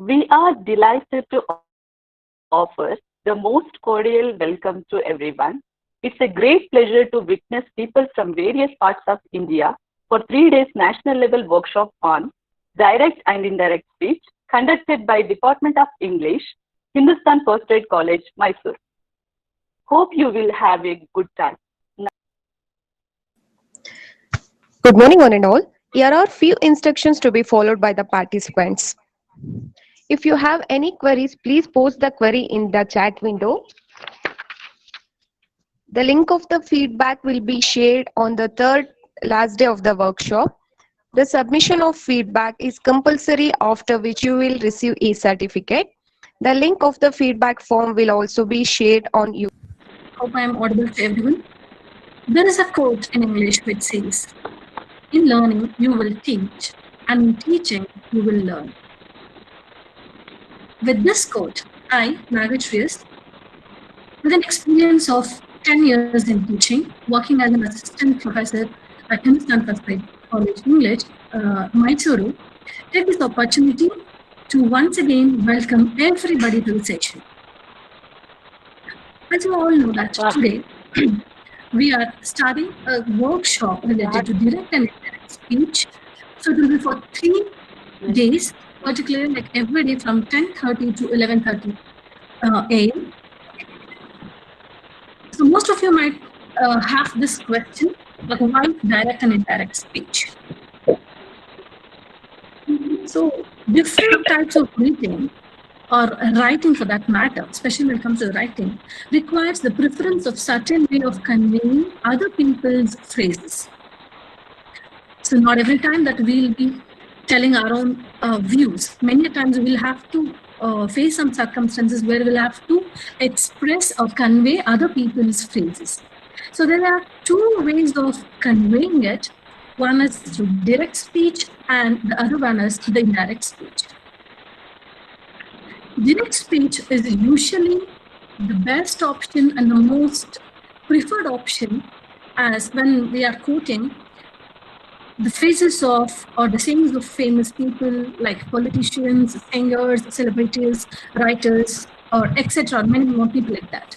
We are delighted to offer the most cordial welcome to everyone. It's a great pleasure to witness people from various parts of India for 3 days national level workshop on direct and indirect speech conducted by Department of English, Hindustan First Aid College, Mysuru. Hope you will have a good time. Good morning, one and all. Here are few instructions to be followed by the participants. If you have any queries, please post the query in the chat window. The link of the feedback will be shared on the third last day of the workshop. The submission of feedback is compulsory, after which you will receive a certificate. The link of the feedback form will also be shared on you. Hope I am audible to everyone. There is a quote in English which says, "In learning, you will teach, and in teaching, you will learn." With this quote, I, Nagasri.S, with an experience of 10 years in teaching, working as an assistant professor at Hindustan College English, Mysuru, take this opportunity to once again welcome everybody to the session. As you all know that today, we are starting a workshop related to direct and indirect speech. So it will be for 3 days, particularly like every day from 10:30 to 11:30 a.m. So most of you might have this question, like why direct and indirect speech? So different types of reading or writing for that matter, especially when it comes to writing, requires the preference of certain way of conveying other people's phrases. So not every time that we'll be telling our own views. Many times we'll have to face some circumstances where we'll have to express or convey other people's phrases. So there are 2 ways of conveying it. One is through direct speech and the other one is the indirect speech. Direct speech is usually the best option and the most preferred option, as when we are quoting the phrases of or the sayings of famous people like politicians, singers, celebrities, writers, or etc. Many more people like that.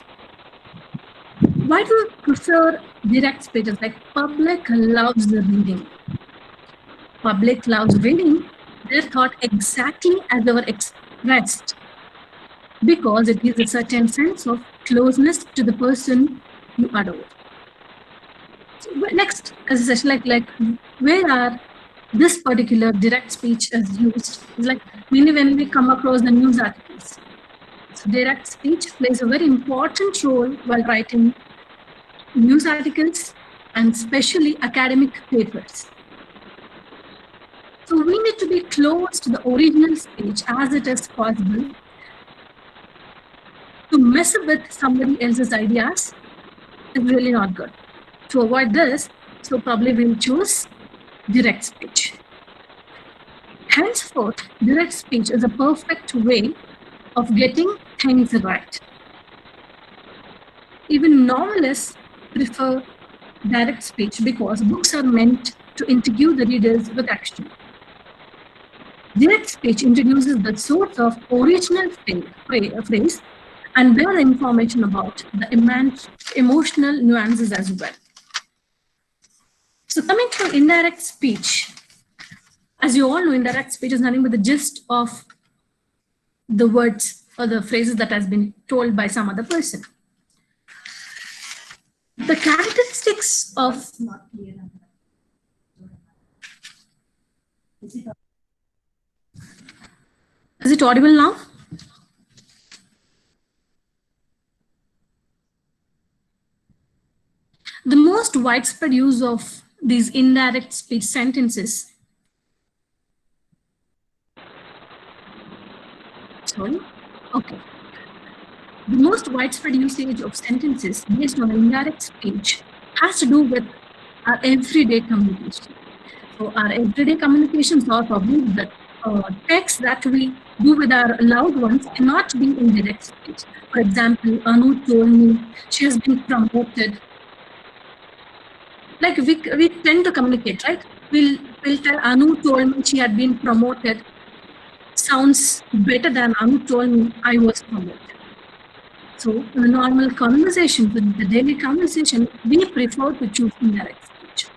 Why do we prefer direct speeches? Like public loves the reading. Public loves reading their thought exactly as they were expressed, because it gives a certain sense of closeness to the person you adore. So next, as a session, like where are this particular direct speech is used? It's like mainly when we come across the news articles. So direct speech plays a very important role while writing news articles and especially academic papers. So we need to be close to the original speech as it is possible. To mess with somebody else's ideas is really not good. To avoid this, so probably we'll choose direct speech. Henceforth, direct speech is a perfect way of getting things right. Even novelists prefer direct speech because books are meant to introduce the readers with action. Direct speech introduces the source of original phrase and bear information about the emotional nuances as well. So coming to indirect speech, as you all know, indirect speech is nothing but the gist of the words or the phrases that has been told by some other person. The characteristics of Is it audible now? The most widespread use of these indirect speech sentences. Sorry? Okay. The most widespread usage of sentences based on indirect speech has to do with our everyday communication. So our everyday communications are probably the text that we do with our loved ones cannot be in direct speech. For example, Anu told me she has been promoted. Like we tend to communicate, right? We'll tell Anu told me she had been promoted. sounds better than Anu told me I was promoted. So in the normal conversation, in the daily conversation, we prefer to choose indirect speech.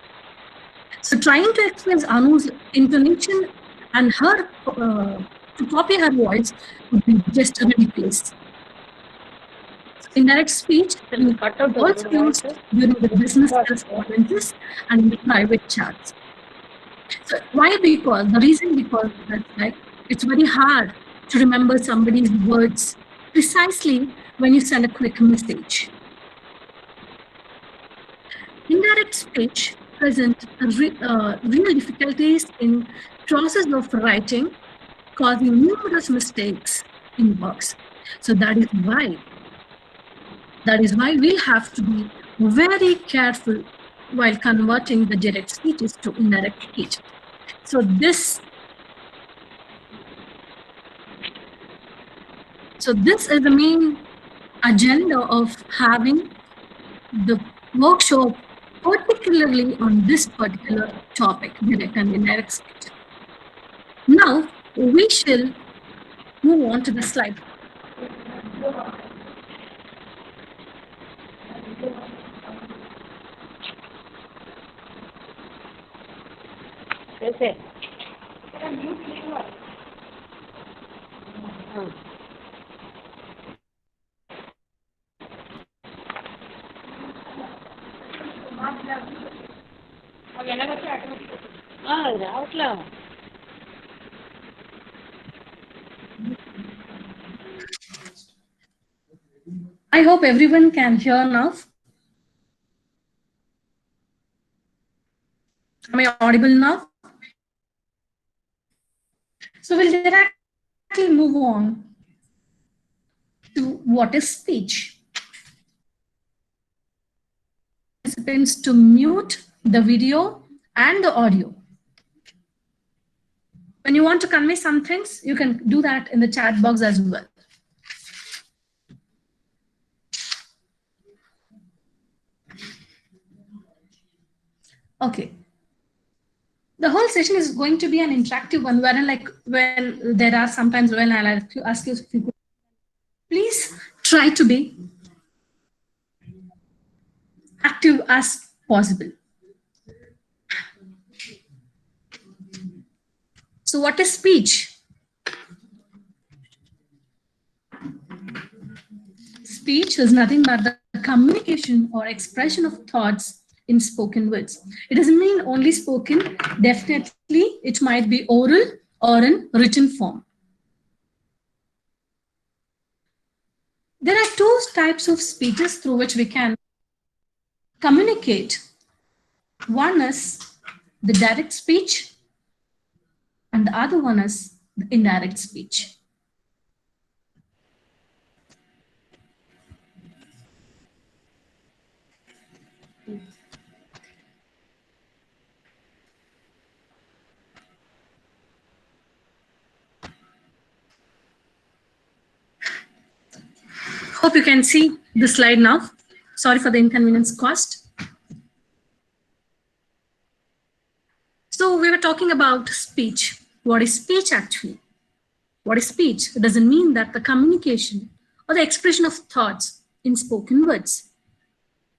So trying to express Anu's intonation and her to copy her voice would be just ridiculous. Indirect speech is also used during the business correspondences and the private chats. So why? Because the reason because that's like it's very hard to remember somebody's words precisely when you send a quick message. Indirect speech present real difficulties in process of writing, causing numerous mistakes in works. So that is why we'll have to be very careful while converting the direct speeches to indirect speech. So this is the main agenda of having the workshop, particularly on this particular topic, direct and indirect speech. Now, we shall move on to the slide. I hope everyone can hear now. Am I audible now? So we'll directly move on to what is speech. Participants to mute the video and the audio. When you want to convey some things, you can do that in the chat box as well. Okay. The whole session is going to be an interactive one, wherein like when there are sometimes when I'll ask you a few questions, please try to be active as possible. So what is speech? Speech is nothing but the communication or expression of thoughts in spoken words. It doesn't mean only spoken. Definitely, it might be oral or in written form. There are two types of speeches through which we can communicate. One is the direct speech, and the other one is the indirect speech. Hope you can see the slide now. Sorry for the inconvenience caused. So we were talking about speech. What is speech actually? What is speech? It doesn't mean that the communication or the expression of thoughts in spoken words.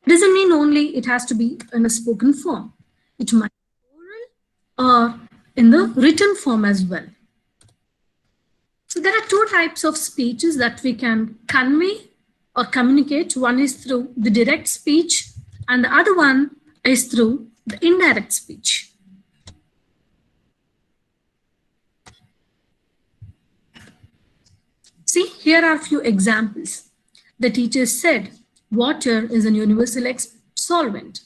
It doesn't mean only it has to be in a spoken form. It might be oral or in the written form as well. So there are two types of speeches that we can convey or communicate. One is through the direct speech and the other one is through the indirect speech. See, here are a few examples. The teacher said, water is a universal solvent.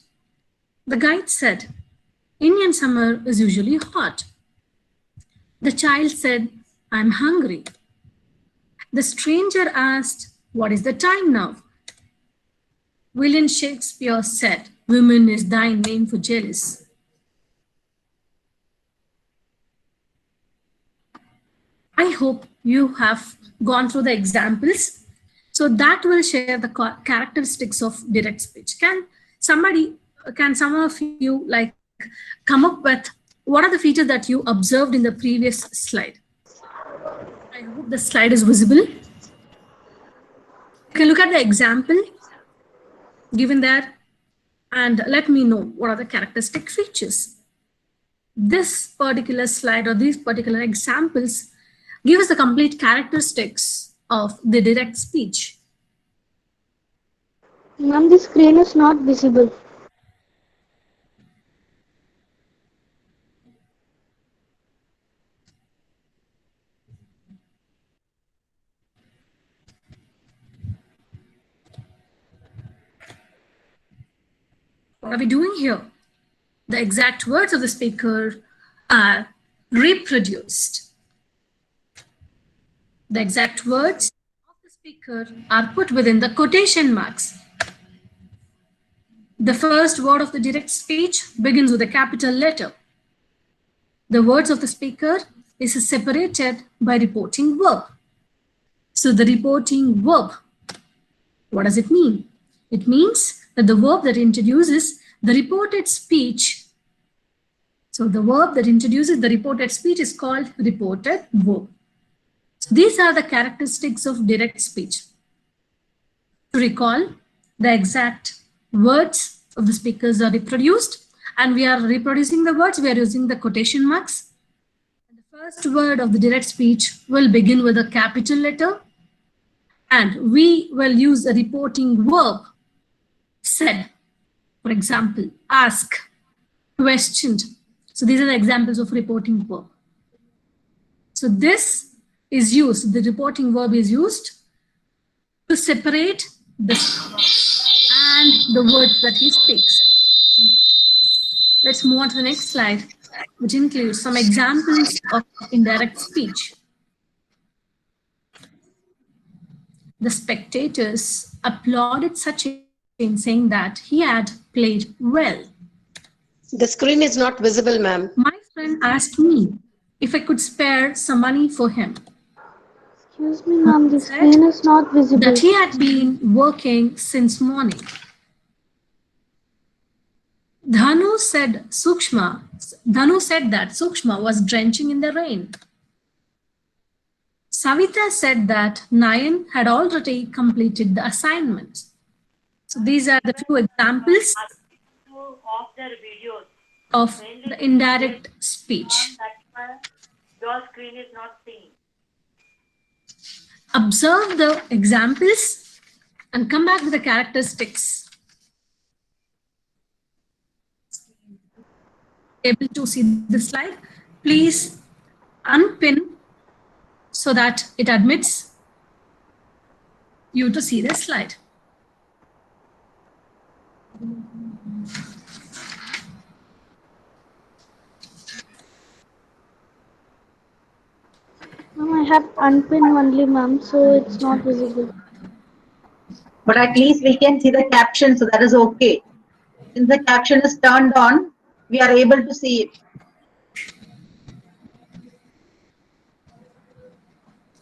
The guide said, Indian summer is usually hot. The child said, I'm hungry. The stranger asked, what is the time now? William Shakespeare said, woman is thy name for jealous. I hope you have gone through the examples. So that will share the characteristics of direct speech. Can some of you like come up with what are the features that you observed in the previous slide? I hope the slide is visible. You can look at the example given there and let me know what are the characteristic features. This particular slide or these particular examples give us the complete characteristics of the direct speech. Ma'am, the screen is not visible. What are we doing here? The exact words of the speaker are reproduced. The exact words of the speaker are put within the quotation marks. The first word of the direct speech begins with a capital letter. The words of the speaker is separated by reporting verb. So the reporting verb, what does it mean? It means that the verb that introduces the reported speech. So the verb that introduces the reported speech is called reported verb. So these are the characteristics of direct speech. To recall, the exact words of the speakers are reproduced, and we are reproducing the words, we are using the quotation marks. And the first word of the direct speech will begin with a capital letter, and we will use a reporting verb, said, for example, ask, questioned. So these are the examples of reporting verb. So this is used, the reporting verb is used to separate the and the words that he speaks. Let's move on to the next slide, which includes some examples of indirect speech. The spectators applauded Sachin, saying that he had played well. The screen is not visible, ma'am. My friend asked me if I could spare some money for him. Excuse me, ma'am, the screen is not visible. That he had been working since morning. Dhanu said that Sukshma was drenching in the rain. Savita said that Nayan had already completed the assignment. So these are the few examples of the indirect speech. Your screen is not seeing. Observe the examples and come back with the characteristics. Able to see the slide? Please unpin so that it admits you to see the slide. Ma'am, I have unpinned only, ma'am, so it's not visible. But at least we can see the caption, so that is okay. Since the caption is turned on, we are able to see it.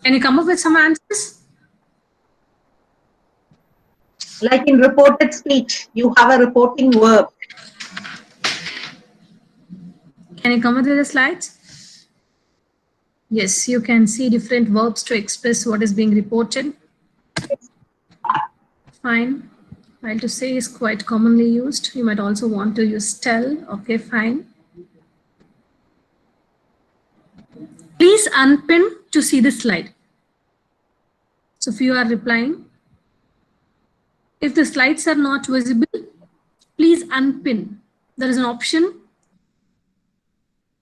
Can you come up with some answers? Like in reported speech, you have a reporting verb. Can you come up with the slides? Yes, you can see different verbs to express what is being reported. Fine. While to say is quite commonly used. You might also want to use tell. Okay, fine. Please unpin to see the slide. So if you are replying, if the slides are not visible, please unpin. There is an option.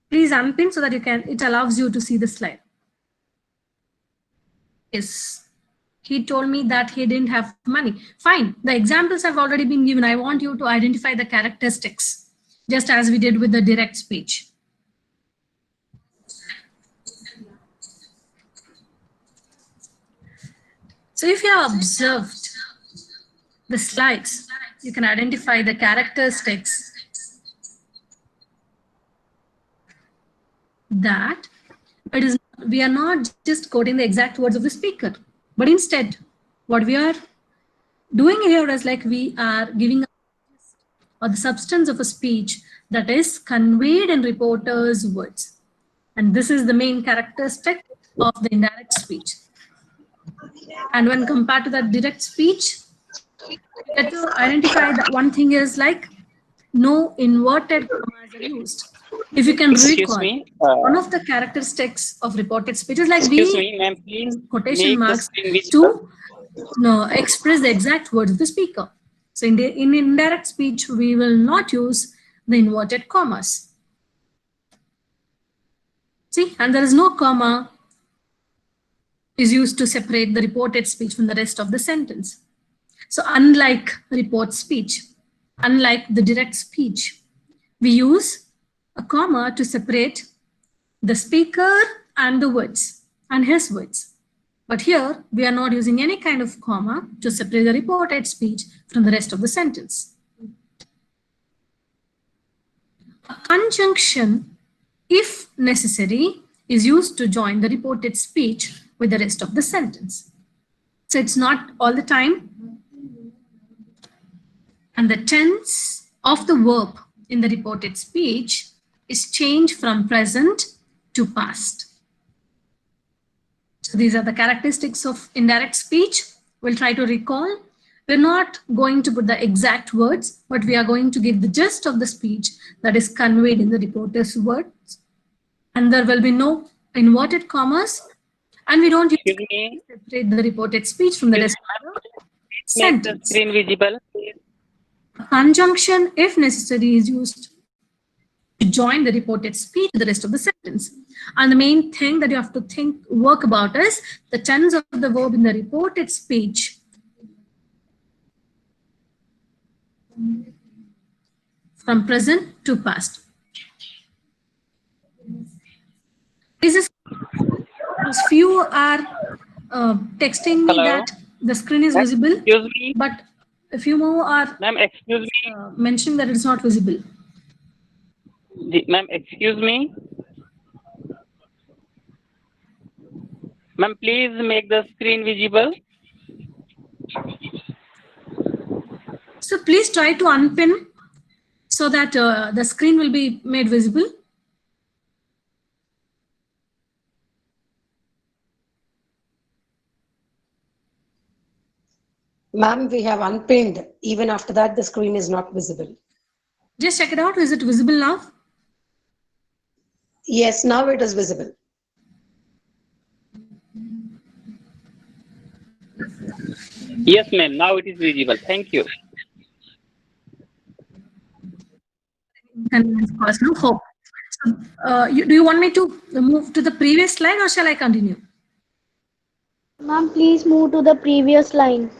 Please unpin so that you can, it allows you to see the slide. Yes. He told me that he didn't have money. Fine. The examples have already been given. I want you to identify the characteristics, just as we did with the direct speech. So if you have observed the slides, you can identify the characteristics that it is, we are not just quoting the exact words of the speaker, but instead what we are doing here is like we are giving or the substance of a speech that is conveyed in reporters' words. And this is the main characteristic of the indirect speech. And when compared to that direct speech, you get to identify that one thing is like no inverted commas are used. If you can recall, one of the characteristics of reported speech is like we use quotation marks to express the exact words of the speaker. So in indirect speech, we will not use the inverted commas. See, and there is no comma is used to separate the reported speech from the rest of the sentence. So unlike report speech, unlike the direct speech, we use a comma to separate the speaker and the words and his words. But here we are not using any kind of comma to separate the reported speech from the rest of the sentence. A conjunction, if necessary, is used to join the reported speech with the rest of the sentence. So it's not all the time. And the tense of the verb in the reported speech is changed from present to past. So these are the characteristics of indirect speech. We'll try to recall. We're not going to put the exact words, but we are going to give the gist of the speech that is conveyed in the reporter's words. And there will be no inverted commas. And we don't use to separate the reported speech from the rest of the sentence. Make the screen visible. A conjunction, if necessary, is used to join the reported speech to the rest of the sentence. And the main thing that you have to work about is the tense of the verb in the reported speech from present to past. As few are texting me that the screen is visible, Excuse me. but a few more are mentioning that it's not visible. Ma'am, excuse me. Ma'am, please make the screen visible. So please try to unpin so that the screen will be made visible. Ma'am, we have unpinned. Even after that, the screen is not visible. Just check it out. Is it visible now? Yes, now it is visible. Yes, ma'am. Now it is visible. Thank you. And no hope. So, do you want me to move to the previous slide or shall I continue? Ma'am, please move to the previous line.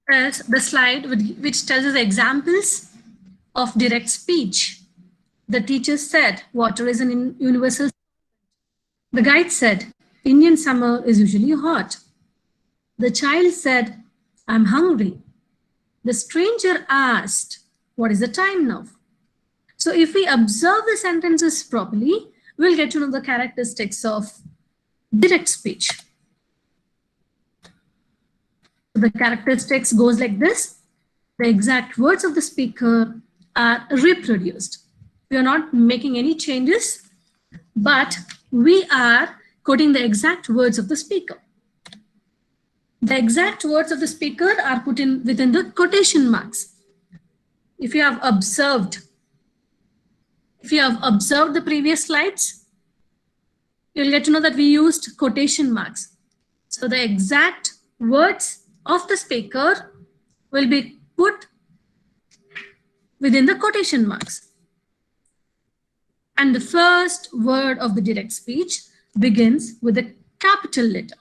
As the slide which tells us examples of direct speech. The teacher said, water is an universal. The guide said, Indian summer is usually hot. The child said, I'm hungry. The stranger asked, what is the time now? So if we observe the sentences properly, we'll get to know the characteristics of direct speech. The characteristics goes like this. The exact words of the speaker are reproduced. We are not making any changes, but we are quoting the exact words of the speaker. The exact words of the speaker are put in within the quotation marks. If you have observed the previous slides, you'll get to know that we used quotation marks. So the exact words of the speaker will be put within the quotation marks. And the first word of the direct speech begins with a capital letter.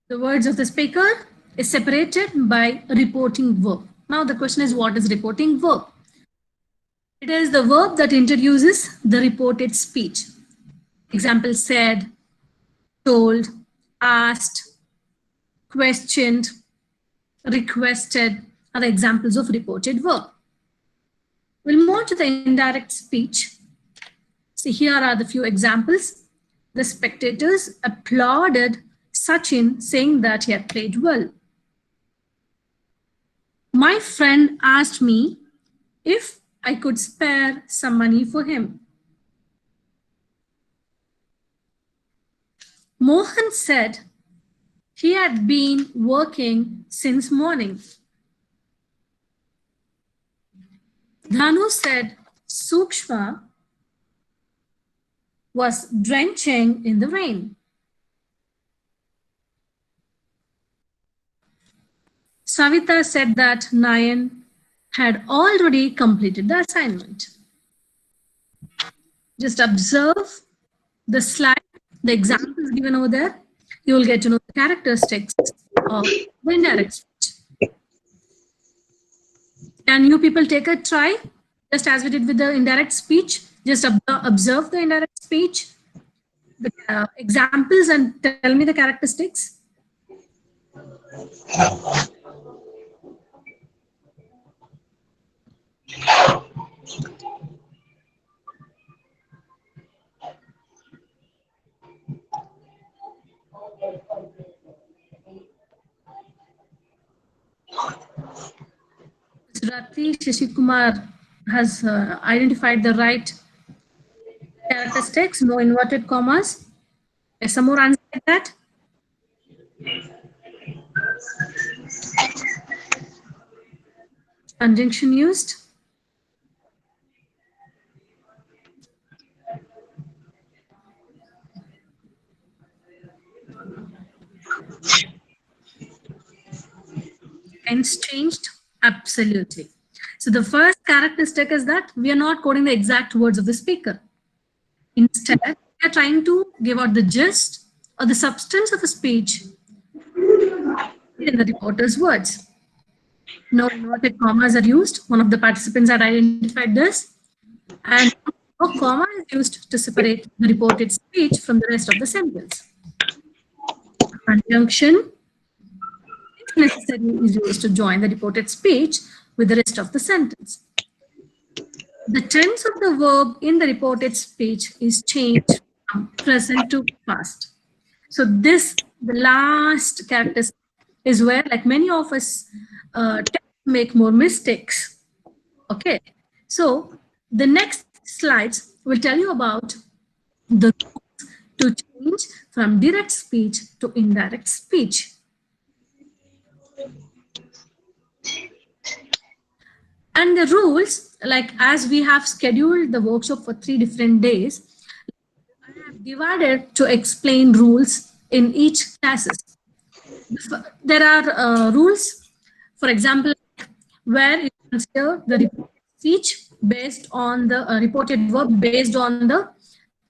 The words of the speaker is separated by a reporting verb. Now the question is, what is reporting verb? It is the verb that introduces the reported speech. Example, said, told, asked, questioned, requested are the examples of reported verb. We'll move to the indirect speech. See, here are the few examples. The spectators applauded Sachin, saying that he had played well. My friend asked me if I could spare some money for him. Mohan said he had been working since morning. Dhanu said Sukshma was drenching in the rain. Savita said that Nayan had already completed the assignment. Just observe the slide, the examples given over there. You will get to know the characteristics of the indirect speech. Can you people take a try, just as we did with the indirect speech? Just observe the indirect speech, the examples, and tell me the characteristics. Rati Shashikumar has identified the right characteristics, no inverted commas. There's some more answer like that. Conjunction used. Tense changed? Absolutely. So the first characteristic is that we are not quoting the exact words of the speaker. Instead, we are trying to give out the gist or the substance of a speech in the reporter's words. No inverted commas are used. One of the participants had identified this. And no comma is used to separate the reported speech from the rest of the sentence. Conjunction, if necessary, is used to join the reported speech with the rest of the sentence. The tense of the verb in the reported speech is changed from present to past. So this, the last characteristic, is where, like, many of us tend to make more mistakes. Okay, so the next slides will tell you about the rules to change from direct speech to indirect speech. And the rules, like, as we have scheduled the workshop for 3 different days, I have divided to explain rules in each classes. There are rules, for example, where you consider the reported speech based on the reported verb based on the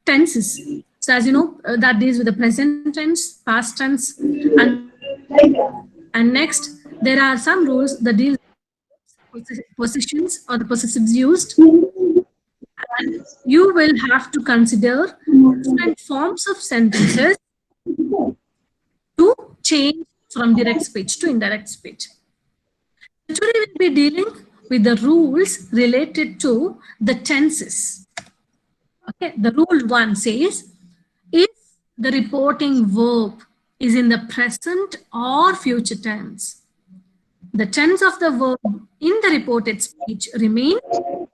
tenses. So as you know, that deals with the present tense, past tense, and next there are some rules that deal with positions or the possessives used. And you will have to consider different forms of sentences to change from direct speech to indirect speech. Today we'll be dealing with the rules related to the tenses. Okay, the rule 1 says, if the reporting verb is in the present or future tense, the tense of the verb in the reported speech remain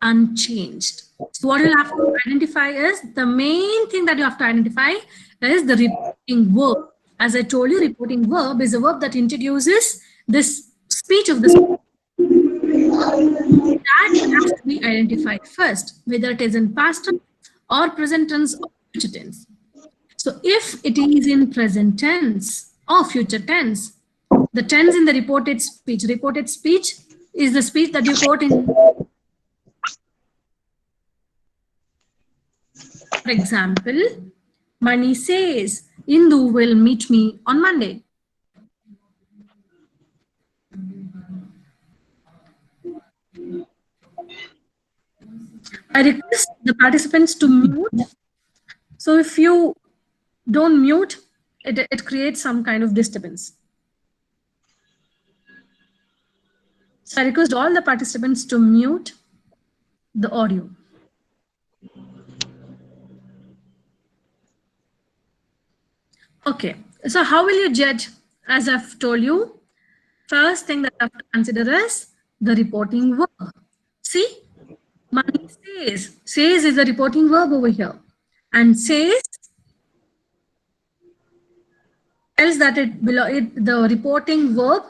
unchanged. So what you'll have to identify is, the main thing that you have to identify is the reporting verb. As I told you, reporting verb is a verb that introduces this speech of the speaker. That has to be identified first, whether it is in past tense or present tense or future tense. So if it is in present tense or future tense, the tense in the reported speech is the speech that you quote in. For example, Mani says, Indu will meet me on Monday. I request the participants to mute. So if you don't mute, it creates some kind of disturbance. So I request all the participants to mute the audio. Okay, so how will you judge? As I've told you, first thing that I have to consider is the reporting verb. See, money says. Says is the reporting verb over here. And says tells that the reporting verb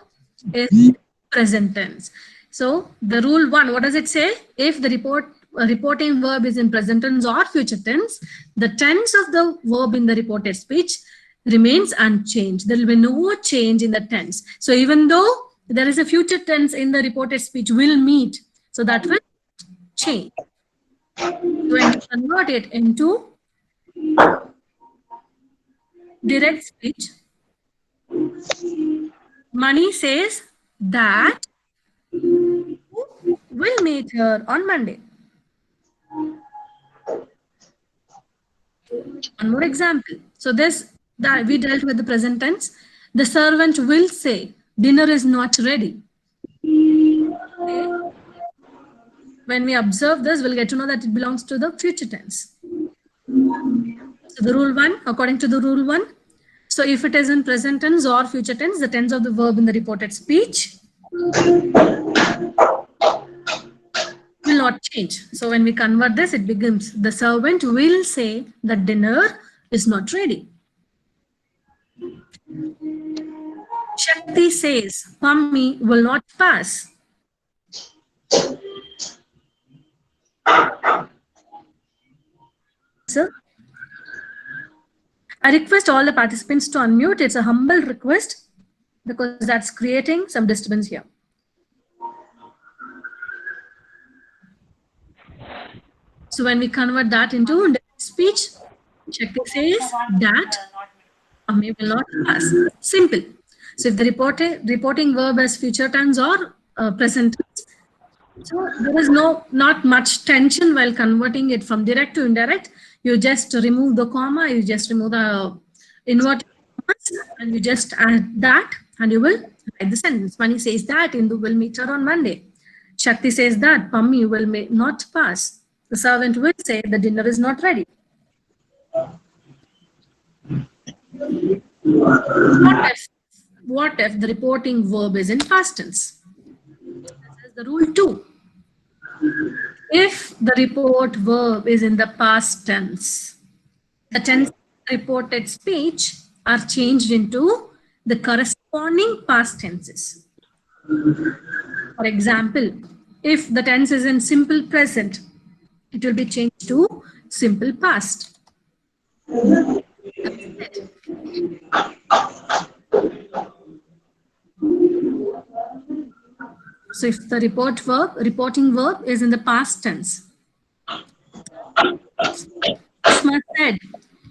is present tense. So the rule 1, what does it say? If the reporting verb is in present tense or future tense, the tense of the verb in the reported speech remains unchanged. There will be no change in the tense. So even though there is a future tense in the reported speech will meet, so that will change. So when we convert it into direct speech, Money says that we'll meet her on Monday. One more example. So this that we dealt with the present tense. The servant will say, dinner is not ready. Okay. When we observe this, we'll get to know that it belongs to the future tense. So the rule 1, according to the rule 1, so if it is in present tense or future tense, the tense of the verb in the reported speech will not change. So when we convert this, it becomes the servant will say that dinner is not ready. Shakti says, Pammi will not pass. Sir, I request all the participants to unmute. It's a humble request because that's creating some disturbance here. So when we convert that into speech, Shakti says that Pammi will not pass. Simple. So if the reporting verb is future tense or present tense, so there is not much tension while converting it from direct to indirect. You just remove the comma, you just remove the inverted commas, and you just add that, and you will write the sentence. Mani says that Indu will meet her on Monday. Shakti says that Pammi will not pass. The servant will say the dinner is not ready. What if the reporting verb is in past tense? This is the rule 2. If the report verb is in the past tense, the tense reported speech are changed into the corresponding past tenses. For example, if the tense is in simple present, it will be changed to simple past. So if the reporting verb is in the past tense, Sushma said,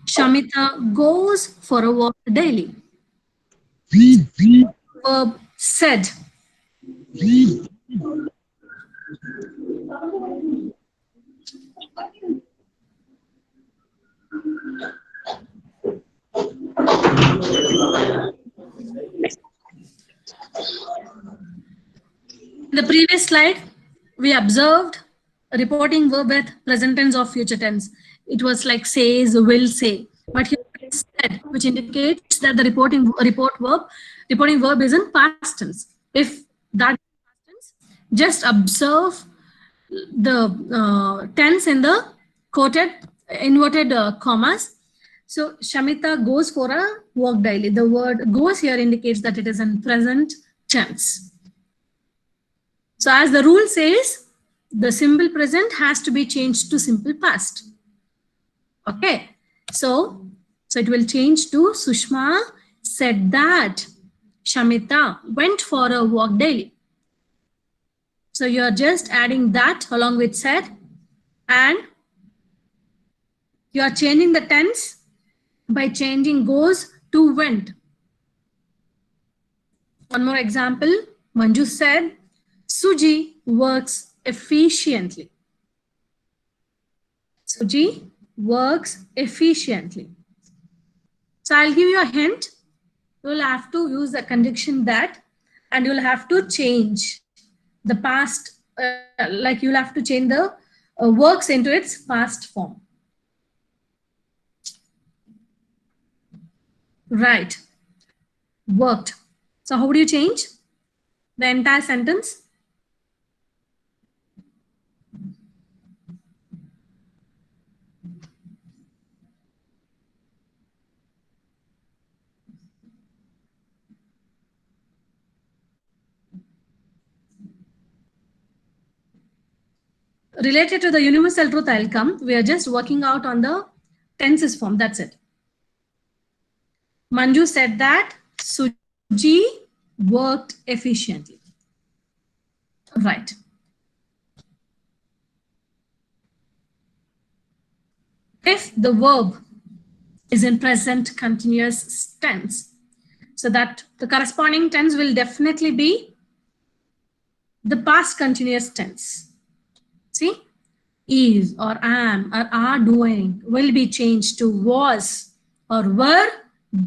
Shamita goes for a walk daily. Verb said. In the previous slide, we observed a reporting verb with present tense or future tense. It was like says, will say. But here it's said, which indicates that the reporting verb is in past tense. If that is past tense, just observe the tense in the quoted inverted commas. So Shamita goes for a walk daily. The word goes here indicates that it is in present tense. So as the rule says, the simple present has to be changed to simple past. Okay. So it will change to Sushma said that Shamita went for a walk daily. So you are just adding that along with said, and you are changing the tense by changing goes to went. One more example, Manju said, Suji works efficiently. Suji works efficiently. So I'll give you a hint. You'll have to use the conjunction that, and you'll have to change the past, like you'll have to change the works into its past form. Right. Worked. So how do you change the entire sentence? Related to the universal truth, I'll come. We are just working out on the tenses form. That's it. Manju said that Suji worked efficiently. Right. If the verb is in present continuous tense, so that the corresponding tense will definitely be the past continuous tense. See, is or am or are doing will be changed to was or were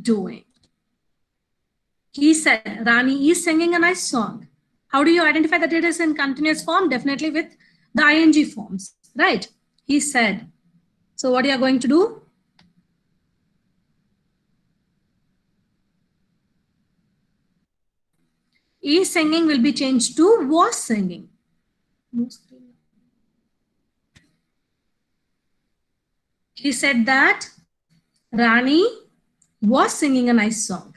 doing. He said, Rani is singing a nice song. How do you identify that it is in continuous form? Definitely with the ing forms, right? He said. So what you are going to do? Is singing will be changed to was singing. He said that Rani was singing a nice song.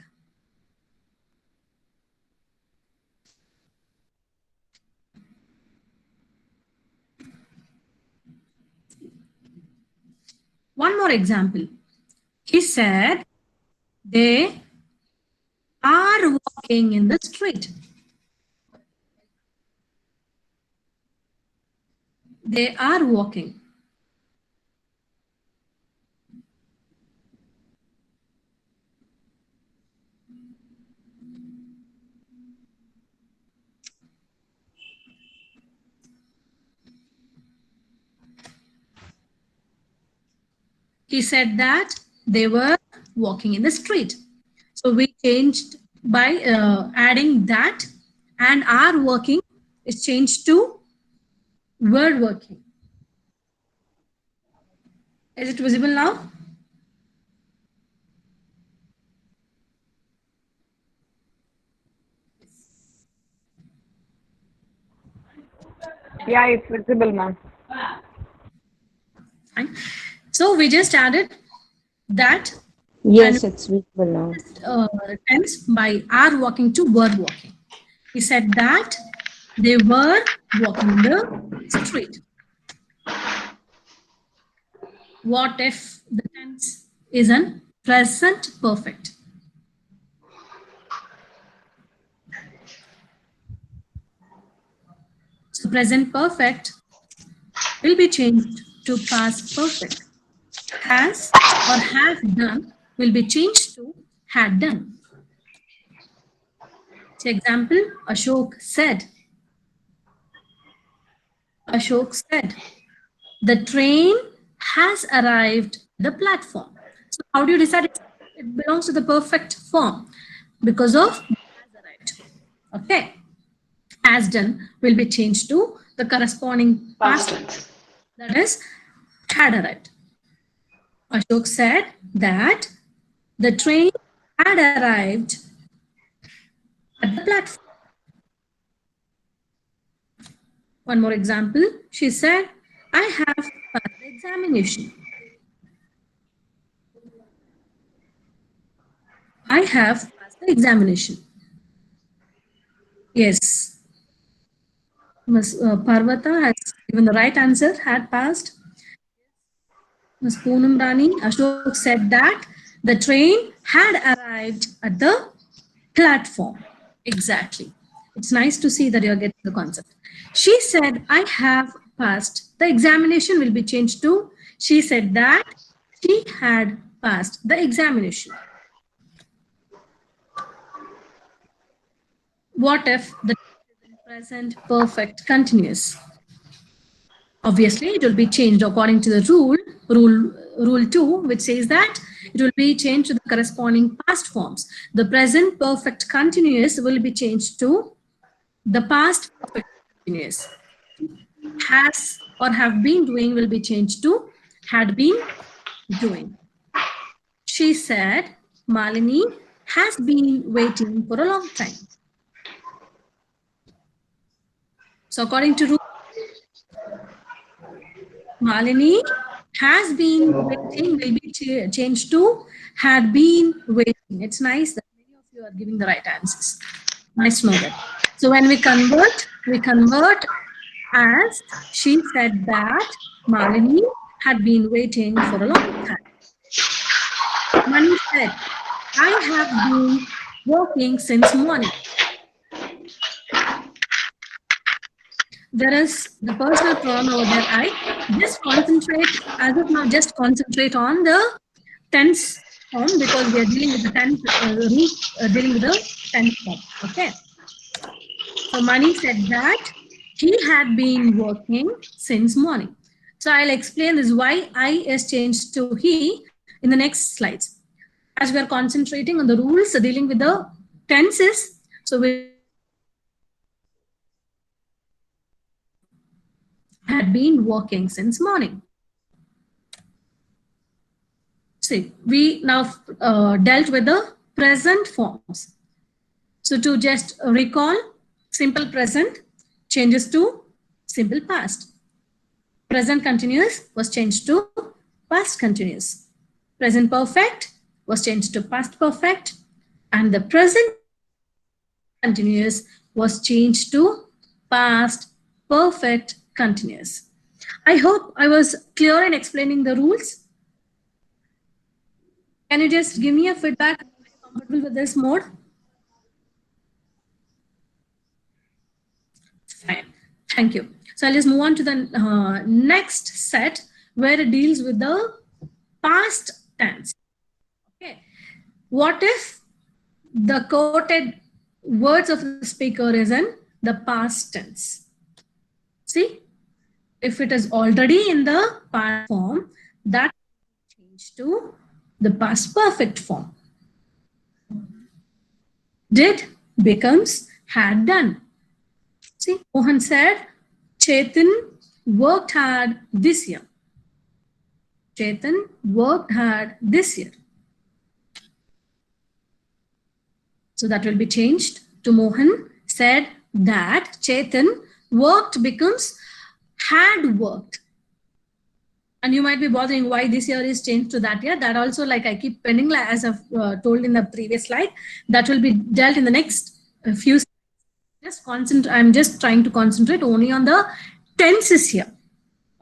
One more example. He said, they are walking in the street. They are walking. He said that they were walking in the street. So we changed by adding that, and are working is changed to were working. Is it visible now? Yeah, it's visible, ma'am. Fine. So we just added that. Yes, it's visible now. Tense by are walking to were walking. He said that they were walking in the street. What if the tense is an present perfect? So present perfect will be changed to past perfect. Has or have done will be changed to had done. So example, Ashok said. Ashok said, the train has arrived at the platform. So how do you decide it belongs to the perfect form? Because of has arrived. Okay. Has done will be changed to the corresponding past tense. That is, had arrived. Ashok said that the train had arrived at the platform. One more example. She said, I have passed the examination. I have passed the examination. Yes. Ms. Parvata has given the right answer, had passed. Ms. Poonam Rani, Ashok said that the train had arrived at the platform. Exactly. It's nice to see that you're getting the concept. She said, I have passed. The examination will be changed to, she said that she had passed the examination. What if the present perfect continuous? Obviously, it will be changed according to the rule 2, which says that it will be changed to the corresponding past forms. The present perfect continuous will be changed to the past perfect continuous. Has or have been doing will be changed to had been doing. She said Malini has been waiting for a long time. So according to rule, Malini has been waiting will be changed to had been waiting. It's nice that many of you are giving the right answers. Nice to know that. So when we convert as she said that Malini had been waiting for a long time. Mani said, I have been working since morning. There is the personal pronoun over there, I. Just concentrate, as of now, just concentrate on the tense form because we are dealing with the tense, dealing with the tense form. Okay. So Mani said that he had been working since morning. So I'll explain this why I is changed to he in the next slides. As we are concentrating on the rules dealing with the tenses, so we'll had been working since morning. See, we now dealt with the present forms. So to just recall, simple present changes to simple past. Present continuous was changed to past continuous. Present perfect was changed to past perfect. And the present continuous was changed to past perfect continuous. I hope I was clear in explaining the rules. Can you just give me a feedback? Are you comfortable with this mode? Fine. Thank you. So I'll just move on to the next set where it deals with the past tense. Okay. What if the quoted words of the speaker is in the past tense? See, if it is already in the past form, that change to the past perfect form. Did becomes had done. See, Mohan said, Chetan worked hard this year. Chetan worked hard this year. So that will be changed to Mohan said that Chetan worked becomes had worked. And you might be bothering why this year is changed to that year. That also, like I keep pending, as I've told in the previous slide, that will be dealt in the next few slides. I'm just trying to concentrate only on the tenses here.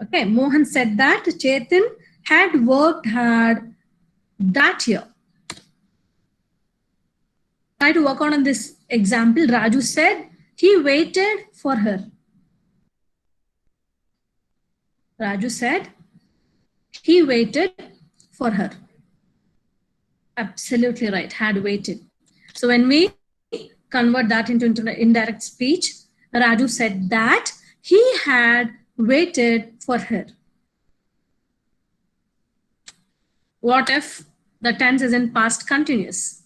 Okay, Mohan said that Chetan had worked hard that year. Try to work on this example. Raju said he waited for her. Raju said he waited for her. Absolutely right, had waited. So when we convert that into indirect speech, Raju said that he had waited for her. What if the tense is in past continuous?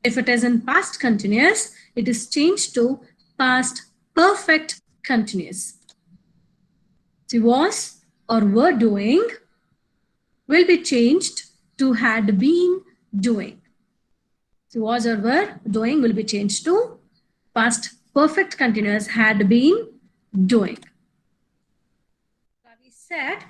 If it is in past continuous, it is changed to past perfect continuous. See, was or were doing will be changed to had been doing. So was or were doing will be changed to past perfect continuous had been doing. Ravi said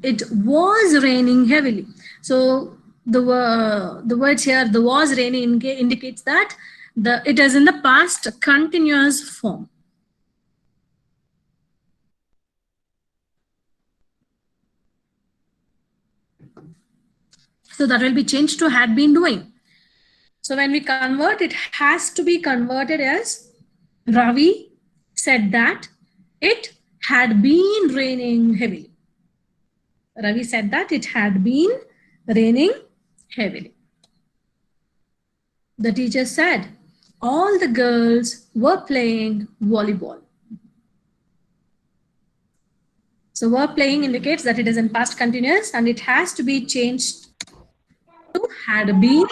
it was raining heavily. So the words here, the was raining indicates that it is in the past continuous form. So that will be changed to had been doing. So when we convert, it has to be converted as Ravi said that it had been raining heavily. Ravi said that it had been raining heavily. The teacher said all the girls were playing volleyball. So were playing indicates that it is in past continuous and it has to be changed to had been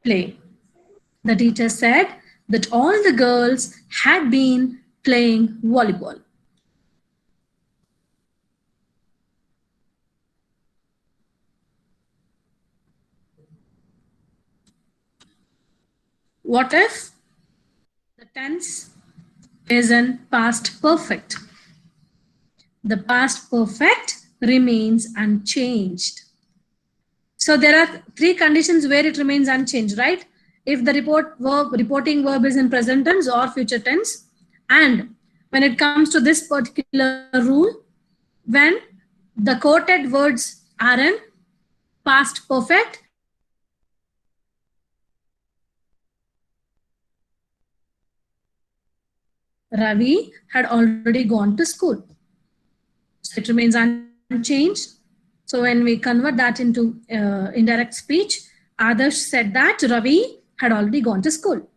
playing. The teacher said that all the girls had been playing volleyball. What if the tense is in past perfect? The past perfect remains unchanged. So there are three conditions where it remains unchanged, right? If the reporting verb is in present tense or future tense, and when it comes to this particular rule, when the quoted words are in past perfect, Ravi had already gone to school. So it remains unchanged. So when we convert that into indirect speech, Adarsh said that Ravi had already gone to school.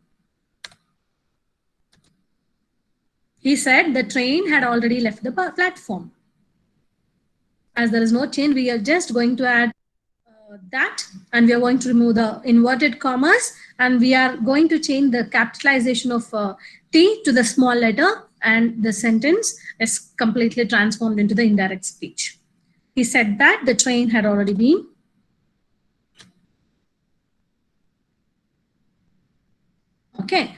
He said the train had already left the platform. As there is no change, we are just going to add that, and we are going to remove the inverted commas, and we are going to change the capitalization of T to the small letter, and the sentence is completely transformed into the indirect speech. He said that the train had already been. Okay.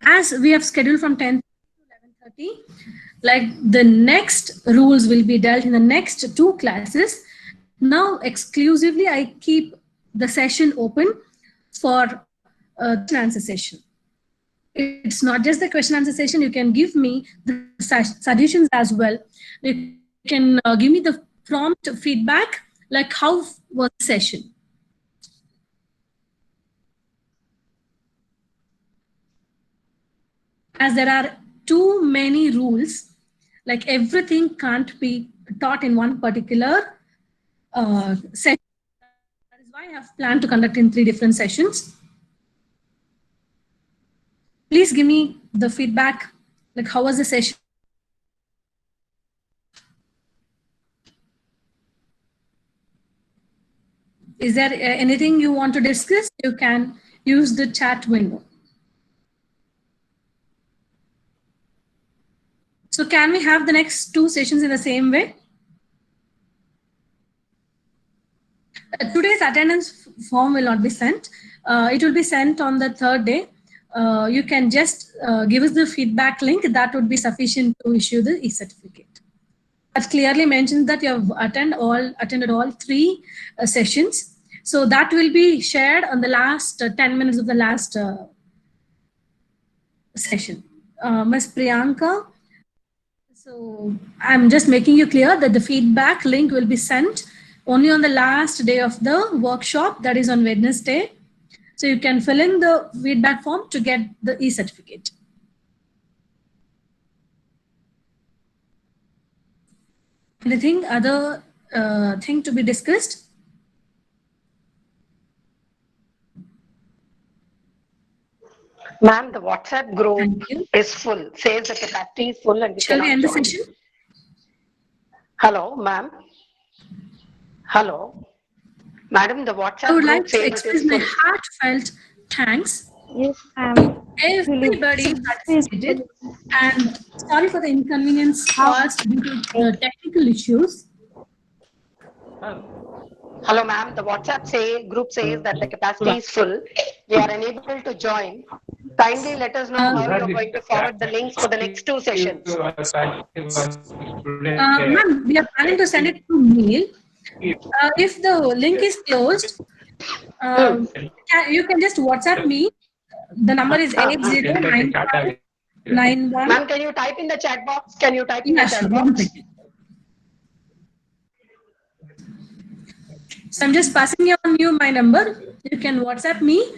As we have scheduled from 10 to 11:30, like the next rules will be dealt in the next two classes. Now exclusively I keep the session open for question answer session. It's not just the question answer session. You can give me the suggestions as well. You can give me the prompt feedback, like how was the session. As there are too many rules, like everything can't be taught in one particular session. That is why I have planned to conduct in 3 different sessions. Please give me the feedback, like how was the session? Is there anything you want to discuss? You can use the chat window. So can we have the next 2 sessions in the same way? Today's attendance form will not be sent. It will be sent on the 3rd day. You can just give us the feedback link. That would be sufficient to issue the e-certificate. That clearly mentions that you have attended all 3 sessions. So that will be shared on the last 10 minutes of the last session. Ms. Priyanka, so I'm just making you clear that the feedback link will be sent only on the last day of the workshop, that is on Wednesday. So you can fill in the feedback form to get the e-certificate. Anything other thing to be discussed? Ma'am, the WhatsApp group is full. Says the capacity is full and we Shall we cannot end the join. session? Hello, ma'am. Hello. Madam, the WhatsApp I would group like to says it express is my full. heartfelt thanks Yes, ma'am. to everybody who participated, and sorry for the inconvenience caused due to the technical issues. Hello, ma'am. The WhatsApp group says that the capacity is full. We are unable to join. Kindly let us know how you are going to forward the links for the next 2 sessions. Ma'am, we are planning to send it through mail. If the link is closed, you can just WhatsApp me. The number is 809591. Ma'am, can you type in the chat box? Can you type in the Yeah, chat sure. box? So I'm just passing on you my number. You can WhatsApp me.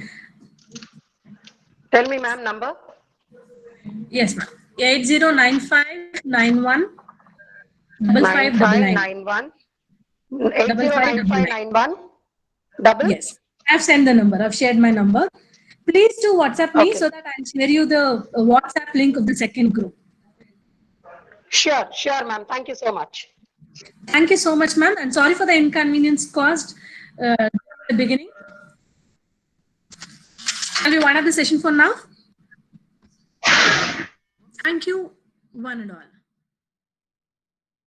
Tell me, ma'am, number. Yes, ma'am. 809591 9591 809591 double. Yes, I've sent the number. I've shared my number. Please do WhatsApp me so that I'll share you the WhatsApp link of the second group. Sure, ma'am. Thank you so much. Thank you so much, ma'am, and sorry for the inconvenience caused at the beginning. Shall we wind up the session for now? Thank you, one and all.